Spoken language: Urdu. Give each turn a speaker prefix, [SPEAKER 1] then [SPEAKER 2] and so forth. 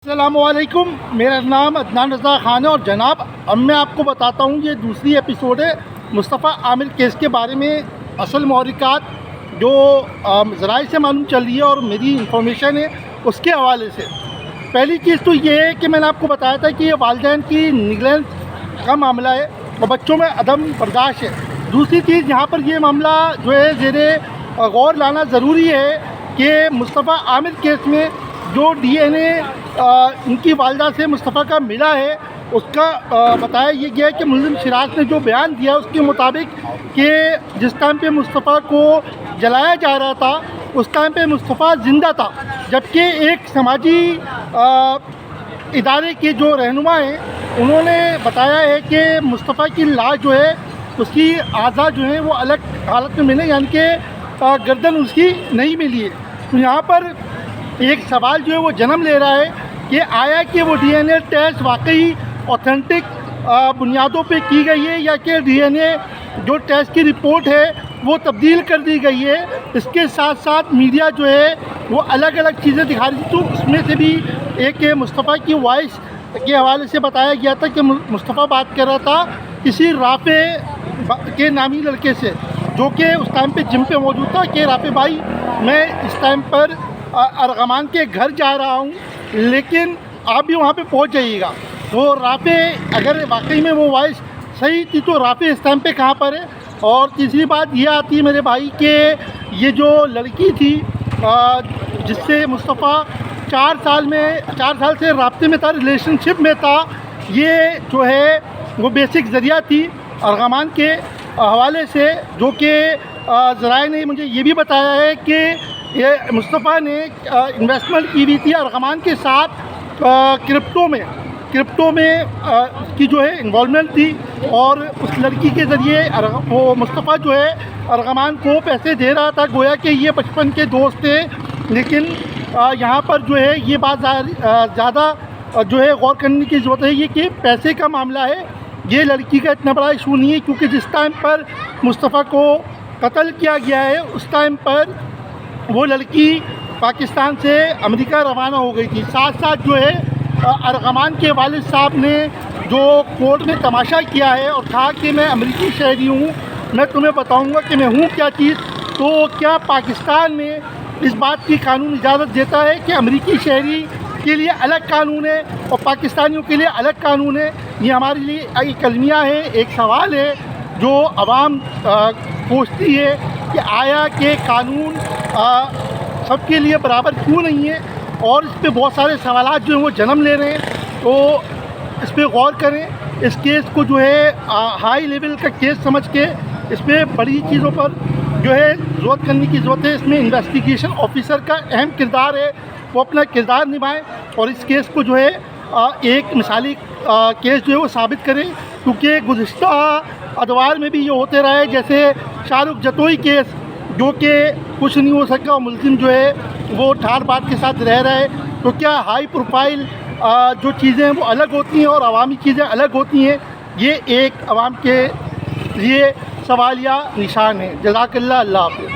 [SPEAKER 1] السلام علیکم، میرا نام عدنان رضا خان ہے اور جناب اب میں آپ کو بتاتا ہوں یہ دوسری ایپیسوڈ ہے مصطفیٰ عامر کیس کے بارے میں اصل محرکات جو ذرائع سے معلوم چل رہی ہے اور میری انفارمیشن ہے اس کے حوالے سے۔ پہلی چیز تو یہ ہے کہ میں نے آپ کو بتایا تھا کہ یہ والدین کی نیگلیجنس کا معاملہ ہے اور بچوں میں عدم برداشت ہے۔ دوسری چیز یہاں پر یہ معاملہ جو ہے زیر غور لانا ضروری ہے کہ مصطفیٰ عامر کیس میں جو ڈی این اے ان کی والدہ سے مصطفیٰ کا ملا ہے اس کا بتایا یہ گیا ہے کہ ملزم شراز نے جو بیان دیا اس کے مطابق کہ جس ٹائم پہ مصطفیٰ کو جلایا جا رہا تھا اس ٹائم پہ مصطفیٰ زندہ تھا، جبکہ ایک سماجی ادارے کے جو رہنما ہیں انہوں نے بتایا ہے کہ مصطفیٰ کی لاش جو ہے اس کی اعضاء جو ہیں وہ الگ حالت میں ملے، یعنی کہ گردن اس کی نہیں ملی ہے۔ تو یہاں پر ایک سوال جو ہے وہ جنم لے رہا ہے کہ آیا کہ وہ ڈی این اے ٹیسٹ واقعی اوتھینٹک بنیادوں پہ کی گئی ہے یا کہ ڈی این اے جو ٹیسٹ کی رپورٹ ہے وہ تبدیل کر دی گئی ہے۔ اس کے ساتھ ساتھ میڈیا جو ہے وہ الگ الگ چیزیں دکھا رہی تھی، تو اس میں سے بھی ایک مصطفیٰ کی وائس کے حوالے سے بتایا گیا تھا کہ مصطفیٰ بات کر رہا تھا کسی رافع کے نامی لڑکے سے جو کہ اس ٹائم پہ جم پہ موجود تھا کہ رافع بھائی میں اس ٹائم پر ارغمان کے گھر جا رہا ہوں لیکن آپ بھی وہاں پہ پہنچ جائیے گا۔ تو رافع اگر واقعی میں وہ وائس صحیح تھی تو رافع اس ٹائم پہ کہاں پر ہے؟ اور تیسری بات یہ آتی ہے میرے بھائی کہ یہ جو لڑکی تھی جس سے مصطفیٰ 4 سال سے رابطے میں تھا، ریلیشن شپ میں تھا، یہ جو ہے وہ بیسک ذریعہ تھی ارغمان کے حوالے سے، جو کہ ذرائع نے مجھے یہ بھی بتایا ہے کہ یہ مصطفیٰ نے انویسٹمنٹ کی ہوئی تھی ارغمان کے ساتھ کرپٹو میں کی جو ہے انوالومنٹ تھی، اور اس لڑکی کے ذریعے وہ مصطفیٰ جو ہے ارغمان کو پیسے دے رہا تھا، گویا کہ یہ بچپن کے دوست تھے۔ لیکن یہاں پر جو ہے یہ بات زیادہ جو ہے غور کرنے کی ضرورت ہے یہ کہ پیسے کا معاملہ ہے، یہ لڑکی کا اتنا بڑا ایشو نہیں ہے، کیونکہ جس ٹائم پر مصطفیٰ کو قتل کیا گیا ہے اس ٹائم پر وہ لڑکی پاکستان سے امریکہ روانہ ہو گئی تھی۔ ساتھ ساتھ جو ہے ارغمان کے والد صاحب نے جو کورٹ میں تماشا کیا ہے اور کہا کہ میں امریکی شہری ہوں، میں تمہیں بتاؤں گا کہ میں ہوں کیا چیز، تو کیا پاکستان میں اس بات کی قانون اجازت دیتا ہے کہ امریکی شہری کے لیے الگ قانون ہے اور پاکستانیوں کے لیے الگ قانون ہے؟ یہ ہمارے لیے ایک المیہ ہے، ایک سوال ہے جو عوام پوچھتی ہے کہ آیا کہ قانون سب کے لیے برابر کیوں نہیں ہے؟ اور اس پہ بہت سارے سوالات جو ہیں وہ جنم لے رہے ہیں، تو اس پہ غور کریں، اس کیس کو جو ہے ہائی لیول کا کیس سمجھ کے اس پہ بڑی چیزوں پر جو ہے ضرورت کرنے کی ضرورت ہے۔ اس میں انویسٹیگیشن آفیسر کا اہم کردار ہے، وہ اپنا کردار نبھائیں اور اس کیس کو جو ہے ایک مثالی کیس جو ہے وہ ثابت کریں، کیونکہ گزشتہ ادوار میں بھی یہ ہوتے رہے، جیسے شاہ رخ جتوئی کیس جو کہ کچھ نہیں ہو سکا اور ملزم جو ہے وہ ٹھار بات کے ساتھ رہ رہے، تو کیا ہائی پروفائل جو چیزیں ہیں وہ الگ ہوتی ہیں اور عوامی چیزیں الگ ہوتی ہیں؟ یہ ایک عوام کے لیے سوالیہ نشان ہے۔ جزاک اللہ، اللہ حافظ۔